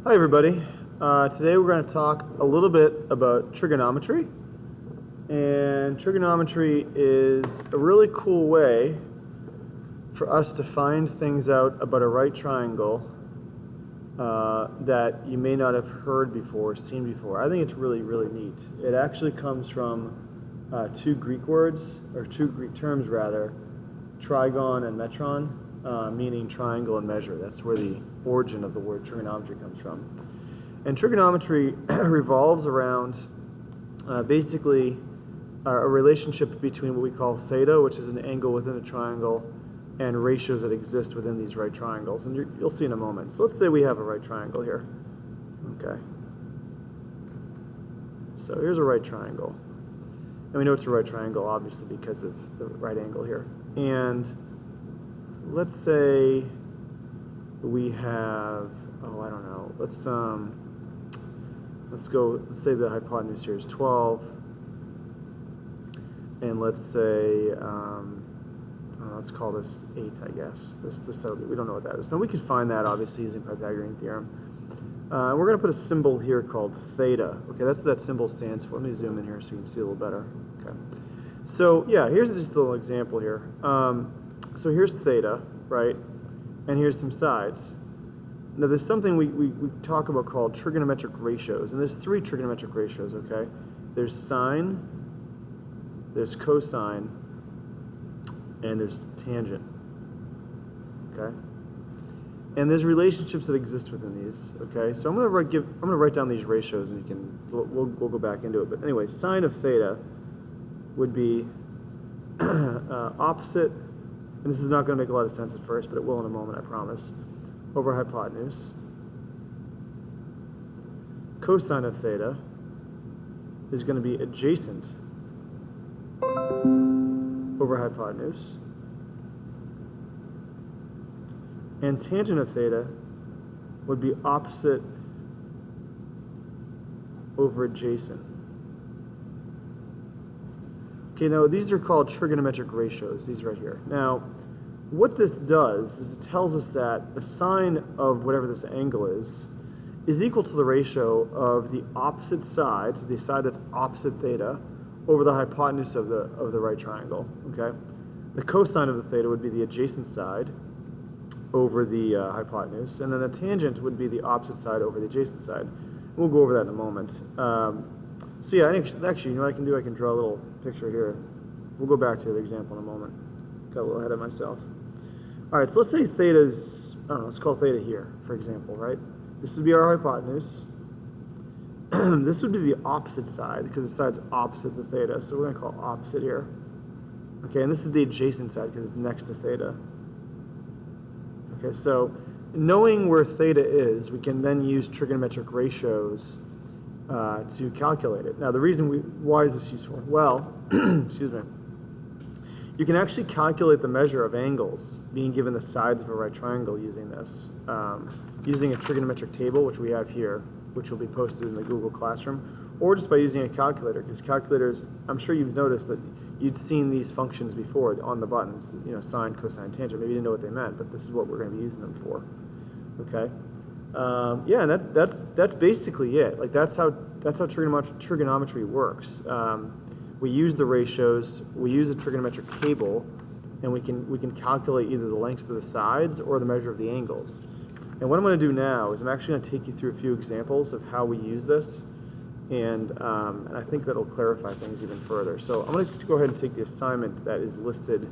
Hi everybody. Today we're going to talk a little bit about trigonometry. And trigonometry is a really cool way for us to find things out about a right triangle that you may not have heard before, seen before. I think it's really, really neat. It actually comes from two Greek words, or two Greek terms rather, trigon and metron, meaning triangle and measure. That's where the origin of the word trigonometry comes from. And trigonometry revolves around basically a relationship between what we call theta, which is an angle within a triangle, and ratios that exist within these right triangles. And you'll see in a moment. So let's say we have a right triangle here. Okay. So here's a right triangle. And we know it's a right triangle, obviously, because of the right angle here. And let's say we have, I don't know, let's say the hypotenuse here is 12, and let's say, let's call this 8, I guess. We don't know what that is. Now we could find that, obviously, using Pythagorean theorem. We're going to put a symbol here called theta. Okay, that's what that symbol stands for. Let me zoom in here so you can see a little better. Okay. So, yeah, here's just a little example here. So here's theta, right? And here's some sides. Now there's something we talk about called trigonometric ratios, and there's 3 trigonometric ratios, okay? There's sine, there's cosine, and there's tangent, okay? And there's relationships that exist within these, okay? So I'm gonna write down these ratios, and we'll go back into it. But anyway, sine of theta would be opposite. And this is not going to make a lot of sense at first, but it will in a moment, I promise, over hypotenuse. Cosine of theta is going to be adjacent over hypotenuse. And tangent of theta would be opposite over adjacent. Okay, now these are called trigonometric ratios, these right here. Now, what this does is it tells us that the sine of whatever this angle is equal to the ratio of the opposite side, so the side that's opposite theta, over the hypotenuse of the right triangle, okay? The cosine of the theta would be the adjacent side over the hypotenuse, and then the tangent would be the opposite side over the adjacent side. We'll go over that in a moment. So yeah, actually, you know what I can do? I can draw a little picture here. We'll go back to the example in a moment. Got a little ahead of myself. All right, so let's say theta's, I don't know, let's call theta here, for example, right? This would be our hypotenuse. This would be the opposite side, because the side's opposite the theta, so we're going to call opposite here. Okay, and this is the adjacent side, because it's next to theta. Okay, so knowing where theta is, we can then use trigonometric ratios to calculate it. Now, the reason why is this useful? Well, excuse me. You can actually calculate the measure of angles being given the sides of a right triangle using this, using a trigonometric table, which we have here, which will be posted in the Google Classroom, or just by using a calculator, because calculators, I'm sure you've noticed that you'd seen these functions before on the buttons, you know, sine, cosine, tangent. Maybe you didn't know what they meant, but this is what we're going to be using them for. Okay. Yeah, and that's basically it. Like that's how trigonometry works. We use the ratios, we use a trigonometric table, and we can calculate either the lengths of the sides or the measure of the angles. And what I'm going to do now is I'm actually going to take you through a few examples of how we use this, and I think that'll clarify things even further. So I'm going to go ahead and take the assignment that is listed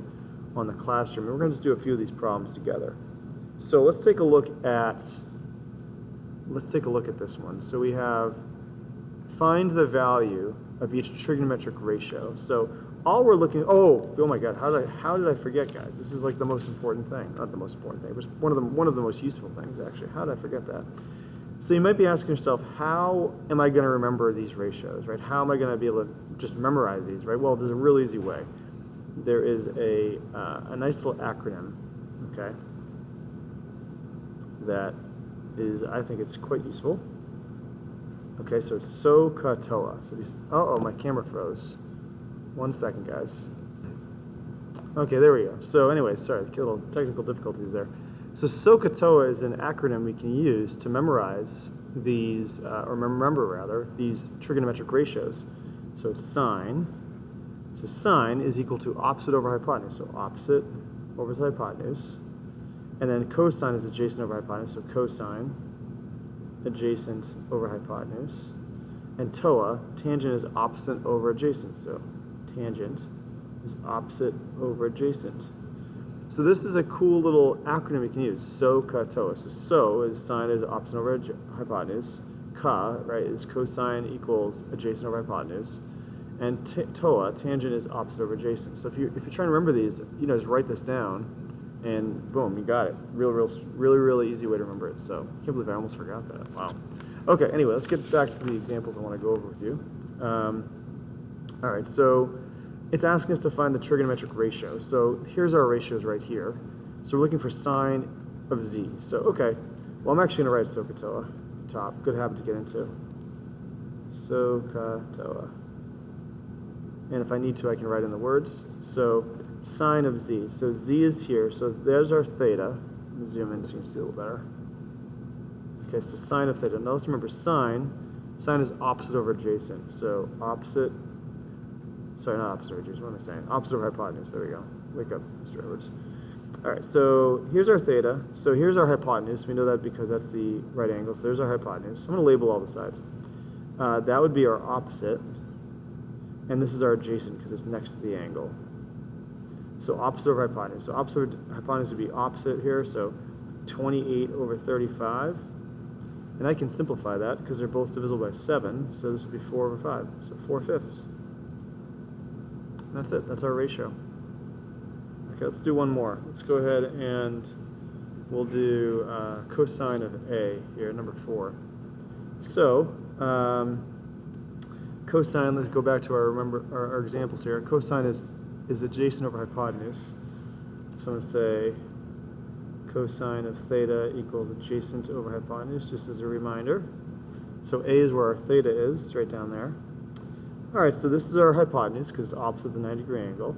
on the classroom, and we're going to just do a few of these problems together. So let's take a look at this one. So we have find the value of each trigonometric ratio. So all we're looking, oh my God, how did I forget, guys? This is like the most important thing. Not the most important thing, but one of the most useful things, actually. How did I forget that? So you might be asking yourself, how am I going to remember these ratios, right? How am I going to be able to just memorize these, right? Well, there's a real easy way. There is a nice little acronym, okay, that is, I think it's quite useful. Okay, so it's SOHCAHTOA. So my camera froze. 1 second, guys. Okay, there we go. So anyway, sorry, a little technical difficulties there. So SOHCAHTOA is an acronym we can use to memorize these, or remember rather, these trigonometric ratios. So it's sine. So sine is equal to opposite over hypotenuse. So opposite over the hypotenuse. And then cosine is adjacent over hypotenuse. So cosine adjacent over hypotenuse. And TOA, tangent is opposite over adjacent. So tangent is opposite over adjacent. So this is a cool little acronym you can use, SO, CA, TOA. So is sine is opposite over hypotenuse. CA, right, is cosine equals adjacent over hypotenuse. And TOA, tangent is opposite over adjacent. So if you're trying to remember these, just write this down, and boom, you got it. Really easy way to remember it. So I can't believe I almost forgot that. Wow. Okay, anyway, let's get back to the examples I want to go over with you. All right, so it's asking us to find the trigonometric ratio. So here's our ratios right here. So we're looking for sine of z. So, okay, well, I'm actually going to write SOHCAHTOA at the top. Good habit to get into. SOHCAHTOA. And if I need to, I can write in the words. So sine of z. So z is here. So there's our theta. Let me zoom in so you can see a little better. Okay, so sine of theta. Now let's remember sine is opposite over adjacent. So opposite, sorry, not opposite over adjacent, what am I saying? Opposite over hypotenuse, there we go. Wake up, Mr. Edwards. All right, so here's our theta. So here's our hypotenuse. We know that because that's the right angle. So there's our hypotenuse. I'm going to label all the sides. That would be our opposite. And this is our adjacent because it's next to the angle. So opposite over hypotenuse. So opposite over hypotenuse would be opposite here. So 28 over 35. And I can simplify that because they're both divisible by 7. So this would be 4 over 5. So 4/5. And that's it. That's our ratio. Okay, let's do one more. Let's go ahead and we'll do cosine of A here, number 4. So cosine, let's go back to our examples here. Cosine is adjacent over hypotenuse. So I'm going to say cosine of theta equals adjacent over hypotenuse, just as a reminder. So A is where our theta is, straight down there. All right, so this is our hypotenuse because it's opposite the 90-degree angle.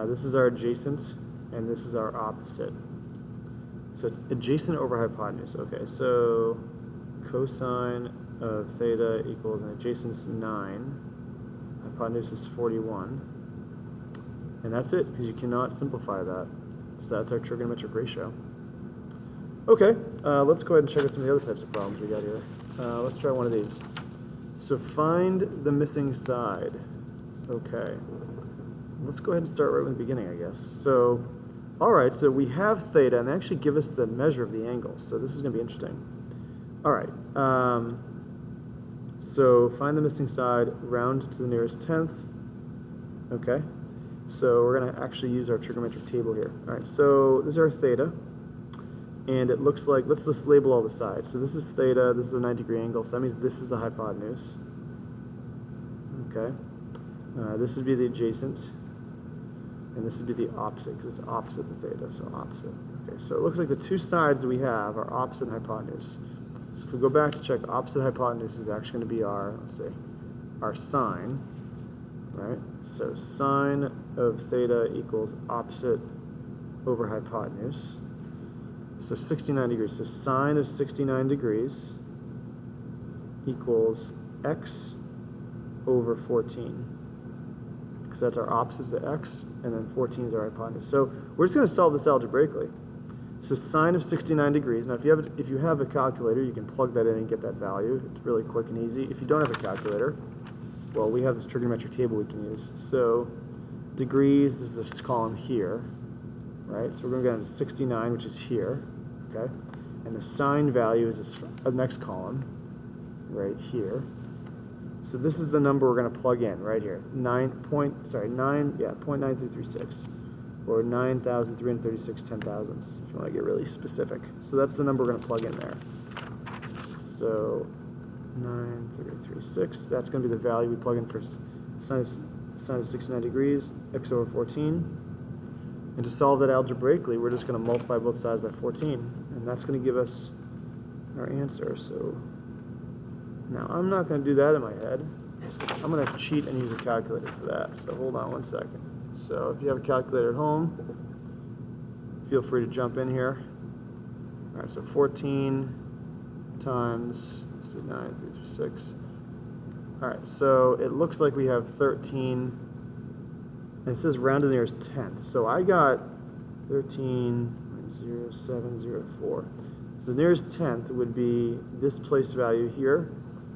This is our adjacent, and this is our opposite. So it's adjacent over hypotenuse. Okay, so cosine of theta equals an adjacent's 9. Hypotenuse is 41. And that's it, because you cannot simplify that. So that's our trigonometric ratio. Okay, let's go ahead and check out some of the other types of problems we got here. Let's try one of these. So find the missing side. Okay. Let's go ahead and start right from the beginning, I guess. So, all right, so we have theta, and they actually give us the measure of the angle. So this is going to be interesting. All right. So find the missing side, round to the nearest tenth. Okay. So we're going to actually use our trigonometric table here. All right, so this is our theta. And it looks like, let's just label all the sides. So this is theta, this is the 90-degree angle, so that means this is the hypotenuse. Okay. This would be the adjacent. And this would be the opposite, because it's opposite the theta, so opposite. Okay, so it looks like the two sides that we have are opposite hypotenuse. So if we go back to check, opposite hypotenuse is actually going to be our, let's see, our sine, right? So sine of theta equals opposite over hypotenuse. So 69 degrees. So sine of 69 degrees equals x over 14. Because that's our opposite to x, and then 14 is our hypotenuse. So we're just going to solve this algebraically. So sine of 69 degrees. Now, if you have a calculator, you can plug that in and get that value. It's really quick and easy. If you don't have a calculator, well, we have this trigonometric table we can use. So degrees is this column here, right? So we're going to go down to 69, which is here, okay? And the sine value is this next column right here. So this is the number we're going to plug in right here. 0.9336, or 9,336 10,000ths, if you want to get really specific. So that's the number we're going to plug in there. So 9,336, that's going to be the value we plug in for sine of 69 degrees, x over 14. And to solve that algebraically, we're just going to multiply both sides by 14. And that's going to give us our answer. So now, I'm not going to do that in my head. I'm going to cheat and use a calculator for that. So hold on one second. So if you have a calculator at home, feel free to jump in here. All right, so 14 times, let's see, 9, 3 through 6. All right, so it looks like we have 13, and it says round to the nearest tenth. So I got 13.0704. So the nearest tenth would be this place value here.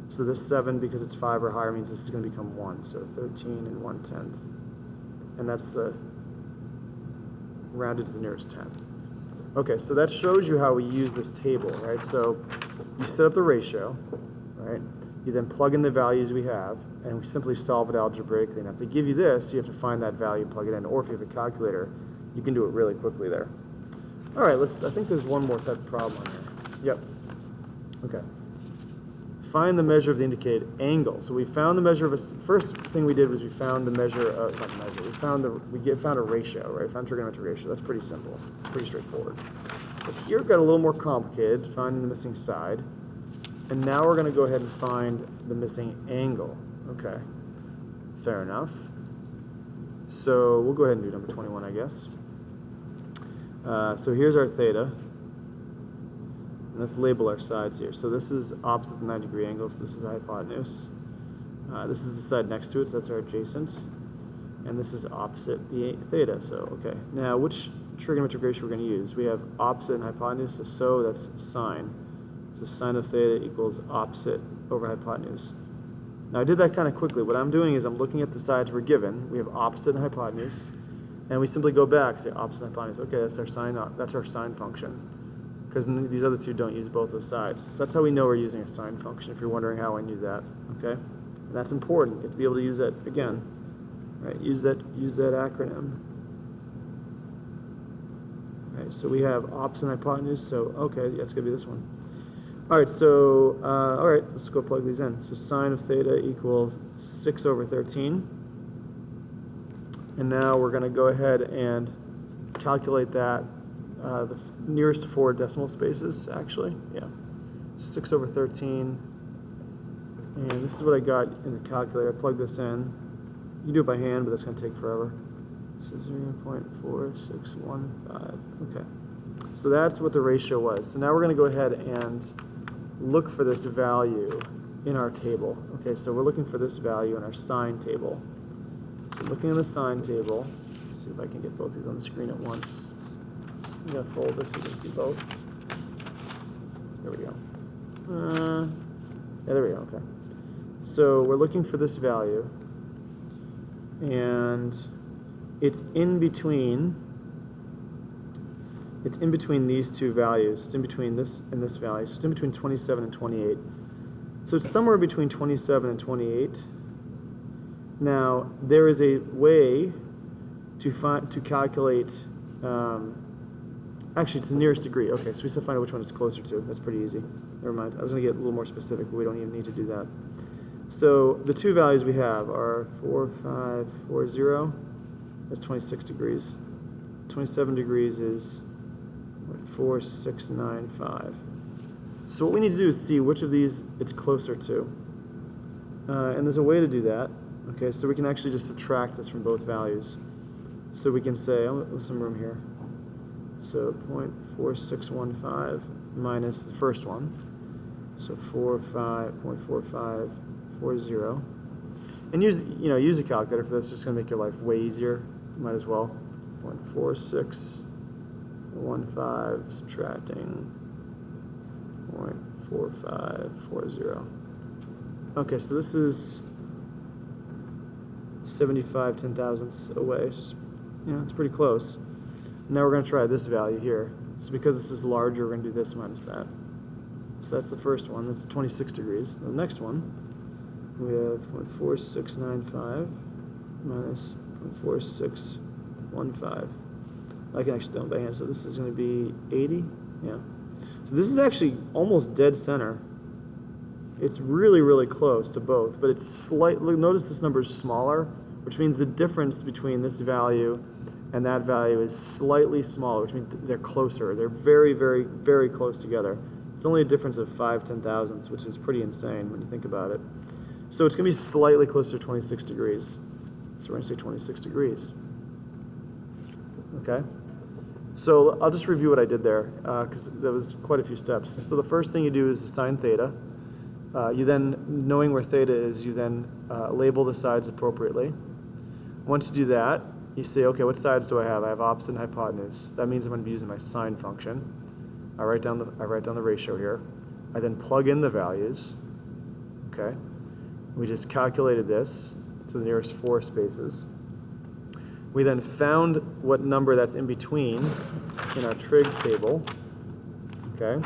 So this 7, because it's 5 or higher, means this is going to become 1. So 13 and 1/10. And that's the rounded to the nearest tenth. Okay, so that shows you how we use this table, right? So you set up the ratio, right? You then plug in the values we have, and we simply solve it algebraically. Now, if they give you this, you have to find that value, plug it in. Or if you have a calculator, you can do it really quickly there. All right, I think there's one more type of problem here. Yep. Okay. Find the measure of the indicated angle. So we found the measure of first thing we did was we found the measure of, not the measure, we found a ratio, right? Found a trigonometric ratio. That's pretty simple, pretty straightforward. But here it got a little more complicated, finding the missing side. And now we're going to go ahead and find the missing angle. Okay, fair enough. So we'll go ahead and do number 21, I guess. So here's our theta. And let's label our sides here. So this is opposite the 90-degree angle, so this is a hypotenuse. This is the side next to it, so that's our adjacent. And this is opposite the theta, so okay. Now, which trigonometric ratio we're going to use? We have opposite and hypotenuse, so that's sine. So sine of theta equals opposite over hypotenuse. Now, I did that kind of quickly. What I'm doing is I'm looking at the sides we're given. We have opposite and hypotenuse. And we simply go back, say opposite and hypotenuse. Okay, that's our sine function. Because these other two don't use both those sides. So that's how we know we're using a sine function, if you're wondering how I knew that, okay? And that's important. You have to be able to use that again, right? Use that acronym. All right, so we have opposite and hypotenuse, so okay, yeah, it's gonna be this one. All right, so, all right, let's go plug these in. So sine of theta equals 6 over 13. And now we're gonna go ahead and calculate that. The nearest 4 decimal spaces, actually, yeah. 6 over 13, and this is what I got in the calculator. I plug this in. You do it by hand, but that's going to take forever. So 0.4615. Okay, so that's what the ratio was. So now we're going to go ahead and look for this value in our table. Okay, so we're looking for this value in our sine table. So looking in the sine table, let's see if I can get both these on the screen at once. I'm going to fold this so you can see both. There we go. Yeah, there we go, okay. So we're looking for this value, and it's in between these two values. It's in between this and this value. So it's in between 27 and 28. So it's somewhere between 27 and 28. Now, there is a way to calculate, actually, it's the nearest degree. Okay, so we still find out which one it's closer to. That's pretty easy. Never mind. I was going to get a little more specific, but we don't even need to do that. So the two values we have are 4540. That's 26 degrees. 27 degrees is 4695. So what we need to do is see which of these it's closer to. And there's a way to do that. Okay, so we can actually just subtract this from both values. So we can say, oh, there's some room here. So 0.4615 minus the first one. So 45.4540. And use a calculator for this. It's just going to make your life way easier. Might as well. 0.4615 subtracting 0.4540. Okay, so this is 75 ten-thousandths away. It's just, it's pretty close. Now we're going to try this value here. So because this is larger, we're going to do this minus that. So that's the first one. That's 26 degrees. The next one, we have 0.4695 minus 0.4615. I can actually do it by hand. So this is going to be 80. Yeah. So this is actually almost dead center. It's really, really close to both, but it's slightly, notice this number is smaller, which means the difference between this value and that value is slightly smaller, which means they're closer. They're very, very, very close together. It's only a difference of 5 ten-thousandths, which is pretty insane when you think about it. So it's going to be slightly closer to 26 degrees. So we're going to say 26 degrees. Okay? So I'll just review what I did there because there was quite a few steps. So the first thing you do is assign theta. You then, knowing where theta is, you then label the sides appropriately. Once you do that, you say, okay, what sides do I have? I have opposite and hypotenuse. That means I'm going to be using my sine function. I write down the ratio here. I then plug in the values. Okay. We just calculated this to the nearest 4 spaces. We then found what number that's in between in our trig table. Okay.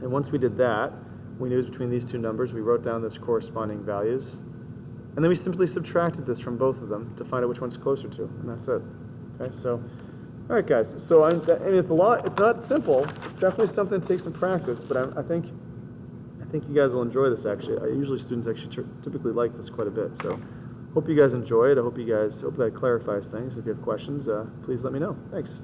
And once we did that, we knew it was between these two numbers. We wrote down those corresponding values. And then we simply subtracted this from both of them to find out which one's closer to. And that's it. Okay, so, all right, guys. So, and it's a lot. It's not simple. It's definitely something to take some practice. But I think you guys will enjoy this. Actually, usually students actually typically like this quite a bit. So, hope you guys enjoy it. I hope that clarifies things. If you have questions, please let me know. Thanks.